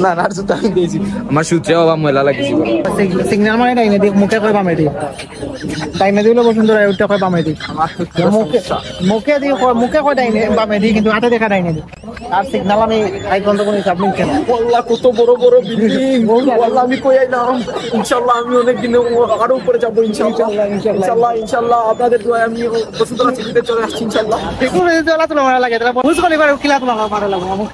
না না জুতা আমি দিয়েছি আমার সূত্রে বাবা মেলা লাগেছি সিগন্যাল মানে ডাইনে দিক মুখে কয় বামে দিক ডাইনে দিলে বসুন্ধরা ওইটা কয় বামে দিক মুখে দিয়ে মুখে কয় ডাইনে বামে দিক কিন্তু হাতে দেখা ডাইনে দিক আর সিগন্যাল আমি আইকন তো কোনো হিসাব নেই কেন আল্লাহ কত বড় বড় বিল্ডিং আল্লাহ আমি কই আইলাম ইনশাআল্লাহ আমি অনেক দিন আরো উপরে যাব ইনশাআল্লাহ আপনাদের দোয়ায় আমি বসুন্ধরা সিটিতে চলে আসছি ইনশাআল্লাহ দেখুন এই যে আল্লাহ তোমার লাগে তারা বুঝ করে এবার কিলা তোমার মারা লাগবে আমি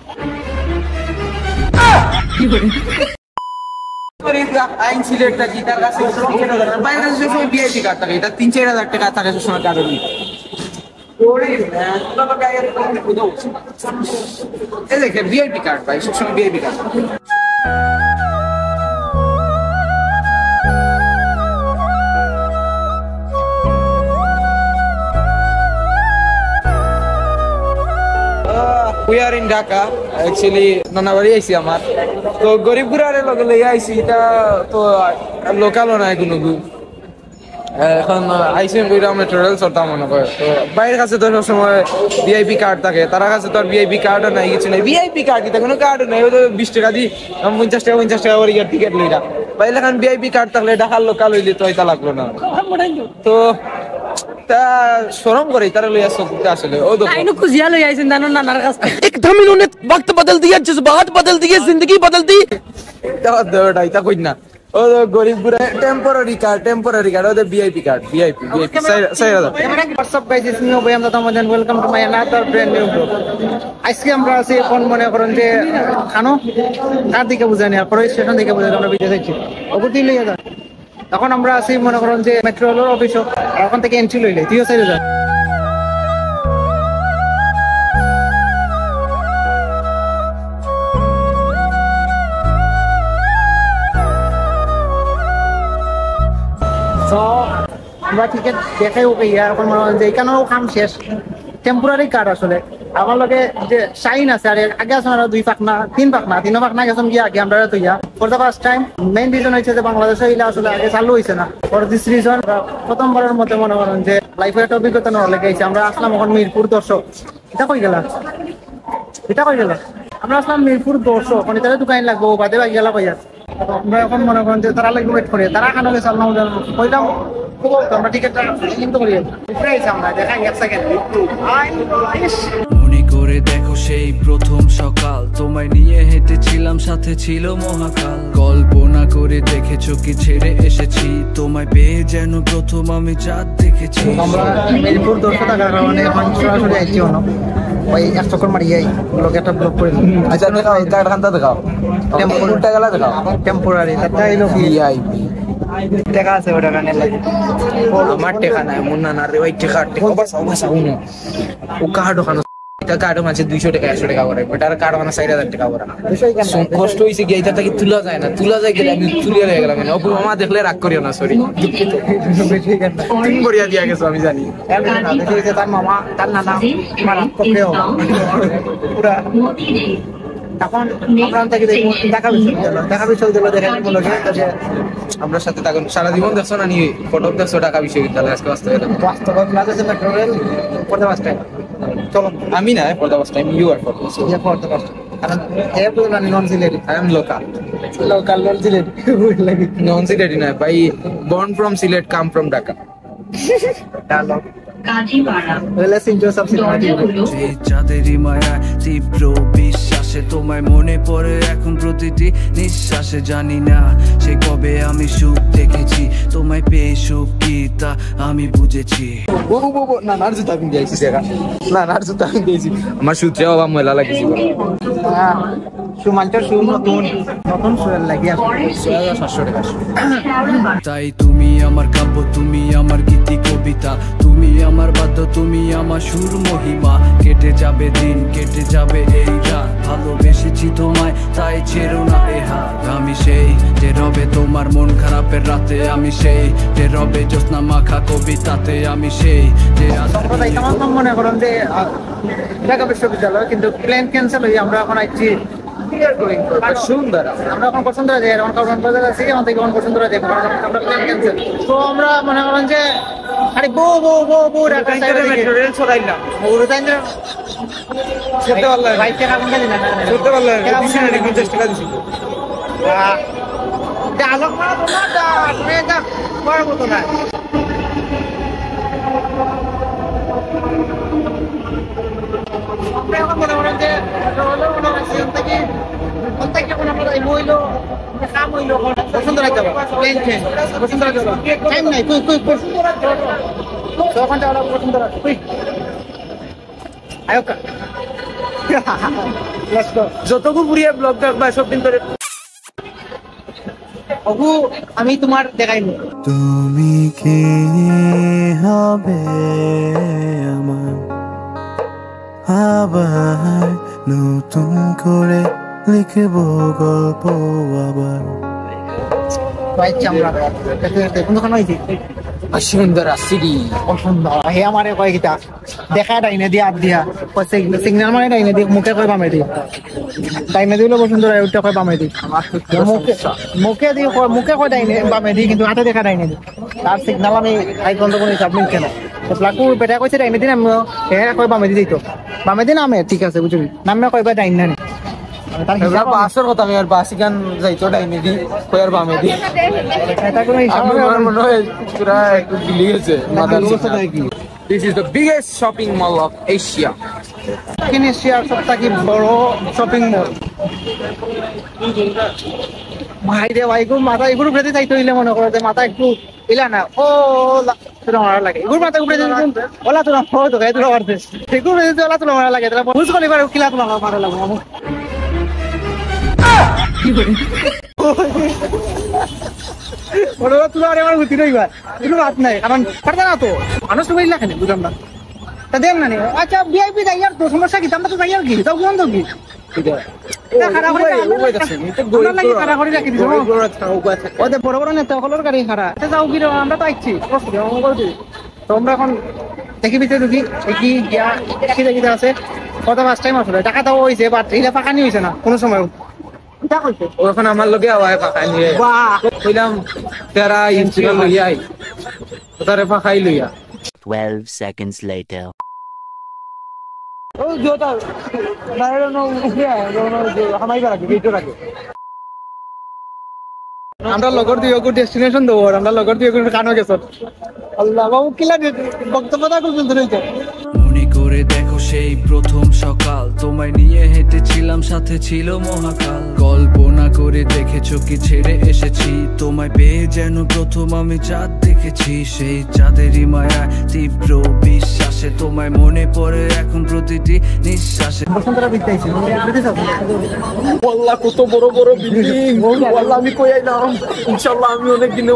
আইন সিলেটটা কি তার কাছে বাইরে কাছে সবসময় বিআইপি কার্ড থাকে এটা 3-4 হাজার টাকা থাকে সবসময় কারণে এই দেখে বিআইপি কার্ড ভাই সবসময় VIP card We are in Dhaka. Actually, নানা বাড়ি আইছি আমার তো গরিব গুড়ারে লগে লই আইছি এটা তো লোকালও নাই কোনো এখন আইসিএম কইরা আমরা ট্রাভেল করতাম মনে করে তো বাইরের কাছে তো সবসময় ভিআইপি কার্ড থাকে তার কাছে তো আর ভিআইপি কার্ডও নাই কিছু নাই ভিআইপি কার্ড দিতে কোনো কার্ডও নাই ওই তো 20 টাকা দি 50 টাকা করে টিকিট লইরা বাইরে এখন ভিআইপি কার্ড থাকলে ঢাকার লোকাল হইলে তো এটা লাগলো না তো তা শরম করে তারা লইয়া সবতে আসলে ও তো আইনো খুঁজিয়া লই আইছেন জানো নানার কাছে एकदम इन्होंने वक्त बदल दिया जज्बात बदल दिए जिंदगी बदल दी এটা কই না ও গরিব গুড়া টেম্পোরারি কার্ড ওদের VIP card VIP Saira WhatsApp guys it's me ওবাই আমরা তোমাদের welcome to my another brand new blog আজকে আমরা আছি কোন মনে করেন যে খানো কার দিকে বুঝানি আর পরে স্টেশন দিকে বুঝানি আমরা ভিডিও দেখছি ওপর দিয়ে লইয়া যা এখন আমরা আছি মনে করেন যে মেট্রো রেলের অফিস এখন থেকে এন্ট্রি লইলে তুইও সাইডে যা আমরা টিকিট দেখাই ওকে এখন মনে হয় যে এখানেও কাম শেষ টেম্পোরারি কার্ড আসলে আমার লগে যে শাইন আছে আর আগে আছে না 2 পাখনা 3 পাখনা 3 পাখনা গেছম গিয়া আগে আমরা তো ইয়া for the first time main reason হচ্ছে যে বাংলাদেশে ইলা আসলে আগে চালু হইছে না ফর দিস রিজন প্রথমবারের মতো মনে করেন যে লাইফের একটা অভিজ্ঞতা নেওয়া লেগেছে আমরা আসলাম এখন মিরপুর দর্শক এটা কই গেল আমরা আসলাম মিরপুর দর্শক এখন এটা দোকান লাগবো বাদে বাকি গেলা কইয়া আমরা এখন মনে করেন যে তারা লাগবে ওয়েট করে তারা খানো গেছে আল্লাহ কইলাম আমরা টিকিটটা কিন্তু করি প্রাইস আমরা দেখাই এক সেকেন্ড মনে করে দেখো সেই প্রথম সকাল তোমায় নিয়ে হেঁটেছিলাম সাথে ছিল মহাকাল কল্পনা করে দেখেছো কি ছেড়ে এসেছি তোমায় পেয়ে যেন প্রথম আমি চাঁদ দেখেছি আমরা মিরপুর 10 টাকা কারণে এখন সরাসরি আইছি না ওই এক চক্কর মারিয়াই লোক একটা ব্লক করে আচ্ছা দেখাও এই কার্ডখানটা দেখাও টেম্পোরারি টাকা দেখাও টেম্পোরারি এটা হলো ভিআইপি টাকা আছে ওটা কানে লাগে আমার টাকা নাই মুন্না না রে ওই টাকা বাস উনো ও কার্ড ওখানে এটা কার্ড আছে 200 টাকা 100 টাকা করে এটার কার্ড মানে 4000 টাকা করে কষ্ট হইছে কি এটা থেকে তুলা যায় না তুলা যায় গেলে আমি তুলিয়া হয়ে গেলাম না ওপর মামা দেখলে রাগ করিও না সরি দুঃখিত তিন করিয়া দিয়া গেছো আমি জানি দেখি তার মামা তার নানা মারা পকেও পুরা তখন আমরা থেকে দেখি ঢাকা বিশ্ববিদ্যালয় দেখে মনে হয় যে আমরা সাথে তখন সারা জীবন দেখছো না নি ফটো দেখছো ঢাকা বিশ্ববিদ্যালয় আজকে বাস্তবে বাস্তবে মেট্রো রেল পড়তে বাসটাই চলো আমি না for the first time you are for the first কারণ এ পুরো non Sylheti I am local non Sylheti লাগে নন সিলেটি না ভাই born from Silet come from Dhaka dialogue Kazipara let's enjoy some cinematic এই চাঁদেরই মায়া তীব্র বিশ্বাসে তোমায় মনে পড়ে এখন প্রতিটি নিঃশ্বাসে জানি না সে কবে আমি সুখ দেখেছি তোমায় পেয়ে সুখ কি তা আমি বুঝেছি না নার জুতা আমি দিয়েছি দেখা না নার জুতা আমি দিয়েছি আমার সূত্রে বাবা মেলা লাগেছি সুমাঞ্চর সু নতুন সুয়েল লাগি আছে 6700 টাকা তাই তুমি আমার কাব্য তুমি আমার গীতি কবিতা তুমি আমার বাদ্য তুমি আমার সুর মহিমা কেটে যাবে দিন কেটে যাবে এই রাত ভালোবেসেছি তোমায় তাই ছেড়ো না এ হাত আমি সেই যে রবে তোমার মন খারাপের রাতে আমি সেই যে রবে জ্যোৎস্না মাখা কবিতাতে আমি সেই যে মনে করেন যে ঢাকা বিশ্ববিদ্যালয় কিন্তু প্ল্যান ক্যান্সেল হয়ে আমরা এখন আইছি সুন্দর আমরা এখন বসুন্ধরা যাই এখন কারণ বাজার আছি এখন থেকে এখন বসুন্ধরা যাই আমরা প্ল্যান ক্যান্সেল তো আমরা মনে করেন যে আরে বো বো বো বো রাখা মেট্রো রেল ছড়াইলাম ওরে তাইন্দ্র করতে পারলাম ভাই টাকা কোনটা দিনা করতে পারলাম 50 টাকা দিছি ডালক মারা তো না তুমি এটা বড় মত না আমরা এখন মনে করেন যে হলো কোনো অ্যাক্সিডেন্ট থেকে কোনটাকে কোনো আমরা হইলো কাম হইলো বসুন্ধরা যাব প্লেন চেঞ্জ বসুন্ধরা যাব টাইম নাই কুই তখন যাওয়া বসুন্ধরা কুই আয়োকা লেটস গো যতটুকু পুরিয়া ব্লগ দেখবা সব দিন ধরে অগু আমি তোমার দেখাইনি তুমি কে হবে আমার আবার নতুন করে লিখব গল্প আবার ভাই চামড়া দেখুন দোকান হইছে সুন্দর সিটি অসুন্দর হে আমারে কয় কিতা দেখা ডাইনে দিয়া আপ দিয়া সিগন্যাল মানে ডাইনে দি মুখে কয় বামে দি ডাইনে দিলে বসুন্ধর উঠতে কয় বামে দি মুখে কয় ডাইনে বামে দি কিন্তু হাতে দেখা ডাইনে দি তার সিগন্যাল আমি আই বন্ধ করে হিসাব নিচ্ছে না তো প্লাকু বেটা কইছে ডাইনে দিন আমি হে কয় বামে দি দিত বামে দিন আমি ঠিক আছে বুঝলি নামে কয়বা ডাইন না তার হিসাব বাসের কথা আর বাসি গান যাইতো ডাইনে দি কয়ার বামে দি এটা কোনো হিসাব আমার মনে হয় পুরা একটু দিলি গেছে মাথার কি This is the biggest shopping mall of Asia. এশিয়ার সবথেকে বড় শপিং মল ভাই রে ভাই গো মাথা এগুলো উপরে যাইতে হইলে মনে করো যে মাথা একটু ইলা না ও তোরা মারা লাগে এগুলো মাথা উপরে যাইতে ওলা তোরা ফটো তো গায় তোরা মারতে এগুলো উপরে যাইতে ওলা তোরা মারা লাগে তোরা বুঝ করে এবার কিলা তোরা মারা লাগে আমু ওরা তোরা আরে আমার গতি রইবা এগুলো বাত নাই কারণ পারতা না তো মানুষ তো বইলা কেন বুঝলাম না তা দেন না আচ্ছা ভিআইপি যাই আর তো সমস্যা কি আমরা তো যাই আর কি তাও কোন তো কি ওদের বড় বড় নেতা সকলের গাড়ি খারা যাও কি আমরা তো আইছি তোমরা এখন দেখি ভিতরে ঢুকি কি গিয়া দেখি আছে কত ফার্স্ট টাইম আসলে টাকা দাও হয়েছে বাট এটা ফাঁকা নিয়ে হয়েছে না কোনো সময় ওখানে আমার লগে আওয়ায় পাকাই নিয়ে কইলাম 13 ইঞ্চি লইয়া আই তারে পাকাই লইয়া 12 seconds later. ও জোতা বাইরে নো হামাই রাখে গেটো রাখে আমরা লগর দিয়ে ডেস্টিনেশন দেবো আমরা লগর দিয়ে কানো গেছ আল্লাহ বাবু কিলা বক্তব্যটা করছেন ধরেছে মনে করে দেখো সেই প্রথম সকাল তোমায় নিয়ে হেঁটেছিলাম সাথে ছিল মহাকাল কল্পনা করে দেখেছো কি ছেড়ে এসেছি তোমায় পেয়ে যেন প্রথম আমি চাঁদ দেখেছি সেই চাঁদেরই মায়া তীব্র বিশ্বাসে তোমায় মনে পড়ে এখন প্রতিটি নিঃশ্বাসে বসন্তরা বিতাইছে আল্লাহ কত বড় বড় বিল্ডিং আল্লাহ আমি কই আইলাম ইনশাআল্লাহ আমি অনেক দিন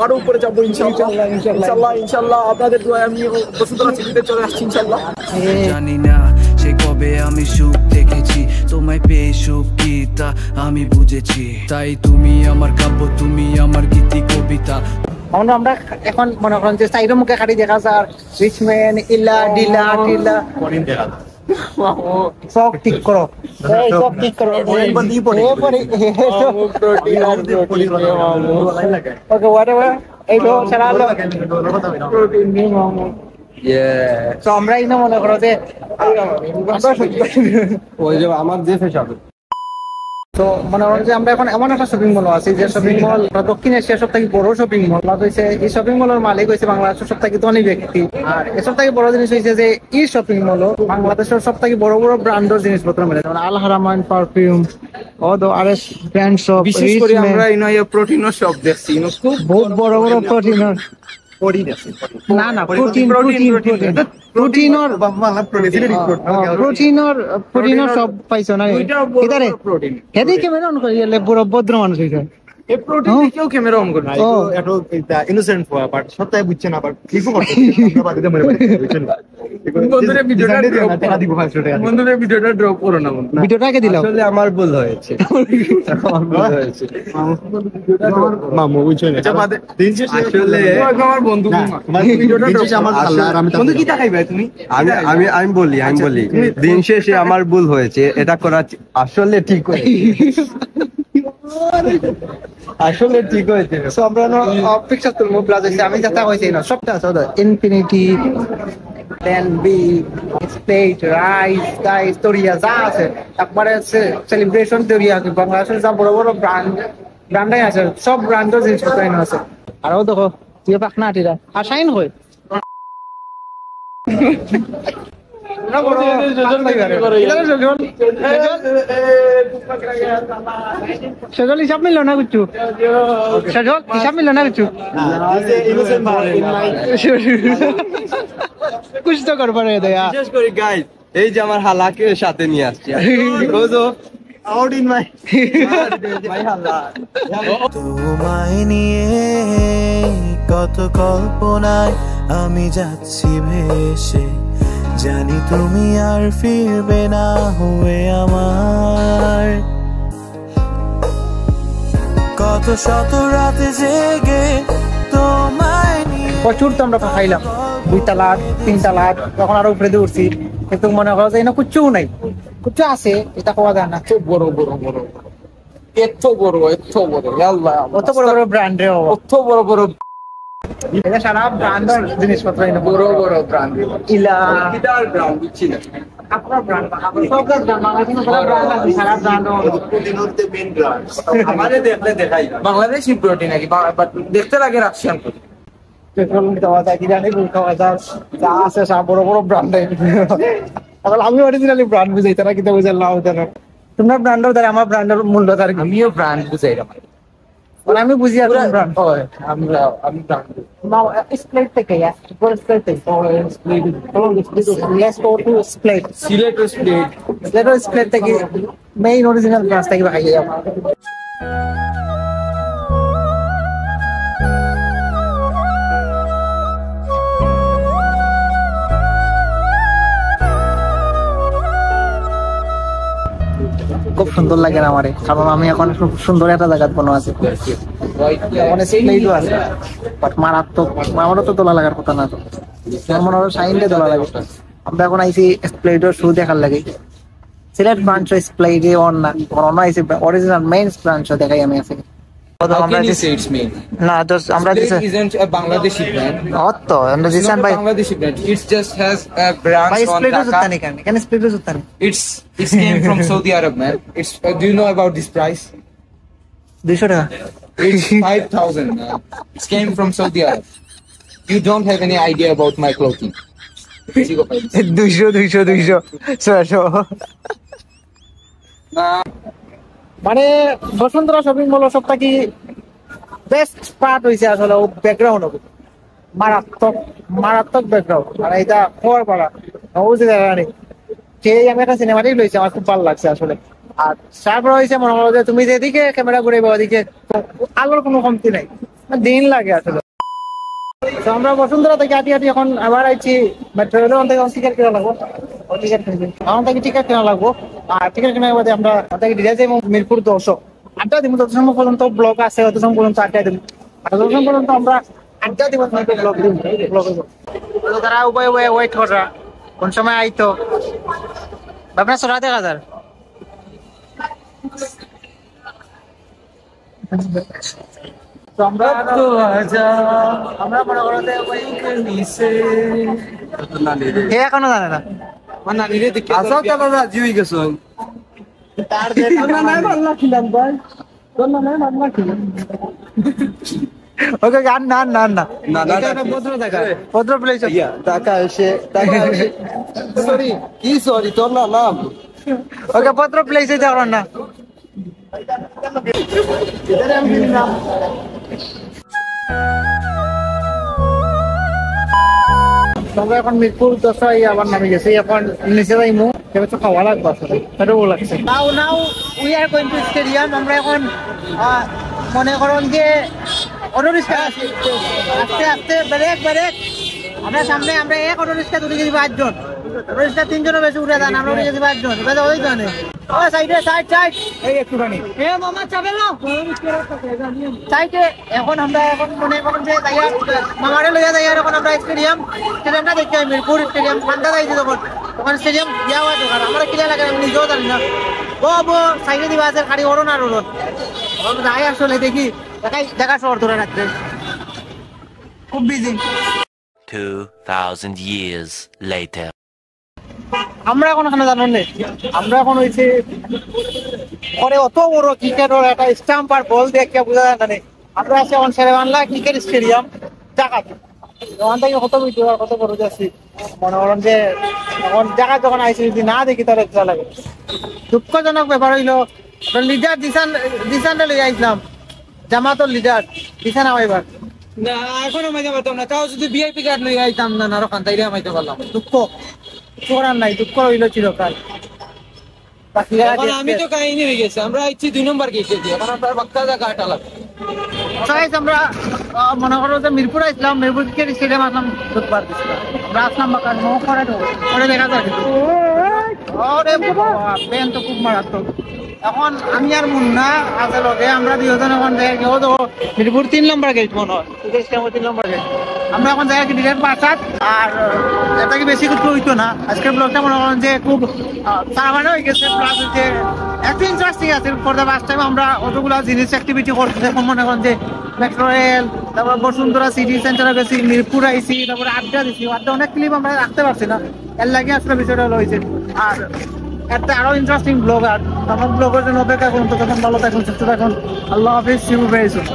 আরো উপরে যাব ইনশাআল্লাহ আপনাদের দোয়ায় আমি বসুন্ধরা সিটিতে চলে আসছি ইনশাআল্লাহ জানি না সে কবে আমি সুখ দেখেছি তোমায় পেয়ে সুখ কি তা আমি বুঝেছি তাই তুমি আমার কাব্য তুমি আমার গীতি কবিতা আমরা এখন মনে করেন যে সাইডের মুখে খালি দেখা যায় রিচম্যান ইলা ডিলা টিলা সব ঠিক করো সব ঠিক করো ওকে হোয়াটএভার এই লো সারা লো তো আমরা এই না মনে করো যে ওই যে আমার যে ফেসাবে তো মনে হয় যে আমরা এখন এমন একটা শপিং মল আছি যে শপিং মল দক্ষিণ এশিয়ার সব থেকে বড় শপিং মল হয়েছে এই শপিং মলের মালিক হয়েছে বাংলাদেশের সব থেকে ধনী ব্যক্তি আর এসব থেকে বড় জিনিস হয়েছে যে এই শপিং মল বাংলাদেশের সব থেকে বড় বড় ব্র্যান্ডের জিনিসপত্র মেলে যেমন আল হারামান পারফিউম আরএস ব্র্যান্ড শপ বিশেষ করে আমরা ইনয়া প্রোটিনও শপ দেখছি খুব বহুত বড় বড় প্রোটিনের না না প্রোটিনের সব পাইছো না এটারে হেদি ক্যামেরা অন করিলে বড় ভদ্র মানুষ হইছে এই প্রোটিন কেউ ক্যামেরা অন করে ও এটো ইনোসেন্ট বাট সত্যি বুঝছে না বাট কিছু করতে আমরা বাদিতে মরে বুঝছেন বন্ধুরা ভিডিওটা ড্রপ করো না ভিডিওটাকে দিলাম আসলে আমার ভুল হয়েছে মামু বুঝছেন দিন শেষে আসলে আমার বন্ধু ভিডিওটা আমার বন্ধু কি দেখাই ভাই তুমি আমি বলি দিন শেষে আমার ভুল হয়েছে এটা করা আসলে ঠিক হয়েছে আসলে ঠিক হয়েছে সো আমরা পিকচার তুলবো প্লাস হচ্ছে আমি যেটা হয়েছে না সবটা আছে ওদের ইনফিনিটি দেন বি স্টেট রাইস গাইস তোরিয়া যা আছে একবারে সেলিব্রেশন তোরিয়া আছে বাংলাদেশের যা বড় বড় ব্র্যান্ডাই আছে সব ব্র্যান্ডের জিনিসপত্র এনে আছে আরও দেখো তুই পাখনা আটিরা আর শাইন হই সেজল হিসাব মিলল না কিছু সেজল হিসাব মিলল না কিছু কুছ তো করবার দেয়া বিশেষ করে গাইস এই যে আমার হালাকে সাথে নিয়ে আসছি because of out in my হালা তোমায় নিয়ে কত কল্পনায় আমি যাচ্ছি ভেসে জানি তুমি আর ফিরবে না হয়ে আমার কত শত রাতে জেগে তোমায় নিয়ে প্রচুর তো আমরা খাইলাম 2 তালাক 3 তালাক তখন আরো উপরে দিয়ে উঠছি কিন্তু মনে করো যে কিচ্ছু নাই কিচ্ছু আছে এটা খাওয়া যায় না বড় এত বড় আল্লাহ অত বড় বড় ব্র্যান্ডের অত বড় এটা সারা ব্র্যান্ডের জিনিসপত্র বড় ব্র্যান্ড ইলা কিদার ব্র্যান্ড বুঝছি না আপনার ব্র্যান্ড সব ব্র্যান্ড বাংলাদেশের সারা ব্র্যান্ড আছে সারা ব্র্যান্ড আমাদের দেখলে দেখাই বাংলাদেশি প্রোটিন নাকি বাট দেখতে লাগে রাশিয়ান পেট্রোল খাওয়া যায় বিরিয়ানি খাওয়া যায় যা আছে সব বড় বড় ব্র্যান্ডে এখন আমি অরিজিনালি ব্র্যান্ড বুঝাইতে না কিন্তু বুঝাল না হতে না তোমরা ব্র্যান্ডের দ্বারা আমার ব্র্যান্ডের মূল্য তার আমিও ব্র্যান্ড বুঝাই মানে আমি বুঝি আর ব্র্যান্ড আমি ব্র্যান্ড স্প্লিট থেকে স্প্লিট থেকে let's go to split Sylhet split থেকে মেইন অরিজিনাল ব্রাঞ্চ থেকে খাই যাবো খুব সুন্দর লাগে আমার কারণ আমি এখন খুব সুন্দর একটা জায়গা বানো আছে মানে স্প্লেটও আছে বাট মারাত্মক আমারও তো তোলা লাগার কথা না তো মনে হয় সাইনটা তোলা লাগে আমরা এখন আইসি স্প্লেটের শো দেখার লাগে সিলেট ব্রাঞ্চ স্প্লেটে অন না on IC original main branch দেখাই আমি আছে আমরা it's main না just আমরা Slate isn't a Bangladeshi brand. অত আমরা It's দিশান not a ভাই Bangladeshi brand. It just has a branch ভাই on স্প্লেটও Dhaka. জুতা নেই কেন স্প্লেটও জুতা নেই It came from Saudi Arab, man. It's do you know about this price? 200 টাকা It's 5,000, man. It came from Saudi Arab. You don't have any idea about my clothing. 200 মানে Bashundhara shopping mall সবটা কি best part হইছে আসলে ও background মারাত্মক background আর এটা খবর পাড়া বুঝতে জানি সেই আমি একটা সিনেমাটিক লইছি আমার খুব ভালো লাগছে আসলে আর তারপর হয়েছে মনে হলো যে তুমি যেদিকে ক্যামেরা ঘুরে ওদিকে আলোর কোনো কমতি নাই দিন লাগে আসলে তো আমরা বসুন্ধরা থেকে আটি এখন আবার আইছি মেট্রো রেল থেকে টিকিট কেনা লাগবো টিকিট কিনবি আমার থেকে টিকিট কেনা লাগবো আর টিকিট কেনার বাদে আমরা থেকে ডিজাইন যাই মিরপুর 200 আড্ডা দিব তত সময় পর্যন্ত ব্লগ আছে তত সময় পর্যন্ত আড্ডা দিব আর তত সময় পর্যন্ত আমরা আড্ডা দিব ব্লগ দিব তো তারা উপায় ওয়েট করা কোন সময় আইতো ভাবনা 70,000 আমরা মনে করতে এখনো জানে না আসাও তো বাবা জিউই গেছো তার ওকে গান না ভদ্র দেখা ভদ্র প্লেস টাকা এসে সরি কি সরি তোর না নাম ওকে ভদ্র প্লেসে যাওয়ার না আমরা এখন মিরপুর 10 আবার নামে গেছি এখন নিচে যাইমু এবার তো খাওয়া লাগবে আসলে এটাও লাগছে now we are going to stadium আমরা এখন মনে করুন যে অটো রিক্সা আস্তে আস্তে ব্রেক আমরা সামনে আমরা এক অটো রিক্সা তুলে গেছি 5 জন অটো রিক্সা 3 জনের বেশি উঠে যান আমরা উঠে গেছি 5 জন এবার ওই জানে ও সাইডে সাইড এই একটুখানি এ মামা চাবে না সাইডে এখন আমরা এখন মনে করুন যে মামারে লইয়া যাই এখন আমরা স্টেডিয়ামটা দেখতে মিরপুর স্টেডিয়াম ঠান্ডা যাইছে তখন স্টেডিয়াম ইয়া হয় দোকান আমরা কিনা লাগে আমি নিজেও জানি না বো সাইডে দিবা আছে খালি ওরন আর ওরন যাই আসলে দেখি দেখা শহর ধরে রাখতে খুব বিজি। 2000 years later. আমরা এখন এখানে জানেন না, আমরা এখন হয়েছে পরে অত বড় ক্রিকেটের একটা স্টাম্প আর বল দেখে বোঝা যায় না। আমরা আছি এখন শেরেবাংলা ক্রিকেট স্টেডিয়াম ঢাকা। ওখান থেকে কত বড় যাচ্ছি মনে করেন যে এখন জায়গা যখন আইসি যদি না দেখি তাহলে ইচ্ছা লাগে। দুঃখজনক ব্যাপার হইলো লিডার দিশানটা লই আইছিলাম, জামাতর লিডার দিশান এবার না এখনো মাইতে পারতাম না, তাও যদি ভিআইপি কার্ড লই আইতাম না আর ওখান থেকে মাইতে পারলাম। দুঃখ করার নাই, দুঃখ হইলো চিরকাল। এখন আমি তো কাহিনী হয়ে গেছে, আমরা আইছি 2 নম্বর গেটে দিয়ে, এখন আপনার বাক্কা কাটা লাগবে। আমরা মনে করো যে মিরপুর আসলাম, মিরপুর ক্রিকেট স্টেডিয়াম আসলাম বুধবার দিচ্ছিলাম, আমরা আসলাম বাকার করে দেখা যায় কিন্তু প্লেন তো খুব মারাত্মক। এখন আমি আর মুন্না আছে লগে, আমরা দুজন এখন মিরপুর 3 নম্বর গেট মনে হয় 3 নম্বর গেট। আমরা এখন যাই ক্রিকেট বাসাত, আর এটা কি বেশি কিছু হইতো না। আজকের ব্লগটা মনে করেন যে খুব তাড়াতাড়ি হয়ে গেছে, প্লাস হচ্ছে একটু ইন্টারেস্টিং আছে। ফর দ্য ফার্স্ট টাইম আমরা অতগুলো জিনিস অ্যাক্টিভিটি করছি, এখন মনে করেন যে মেট্রো রেল, তারপর বসুন্ধরা সিটি সেন্টারে গেছি, মিরপুর আইসি, তারপরে আড্ডা দিছি। আড্ডা অনেক ক্লিপ আমরা রাখতে পারছি না, এর লাগে আসলে বিষয়টা হয়েছে। আর একটা আরো ইন্টারেস্টিং ব্লগ, আর আমার ব্লগের জন্য অপেক্ষা করুন। তো তখন ভালো থাকুন, সুস্থ থাকুন। আল্লাহ হাফিজ, সি ইউ ভেরি সুন।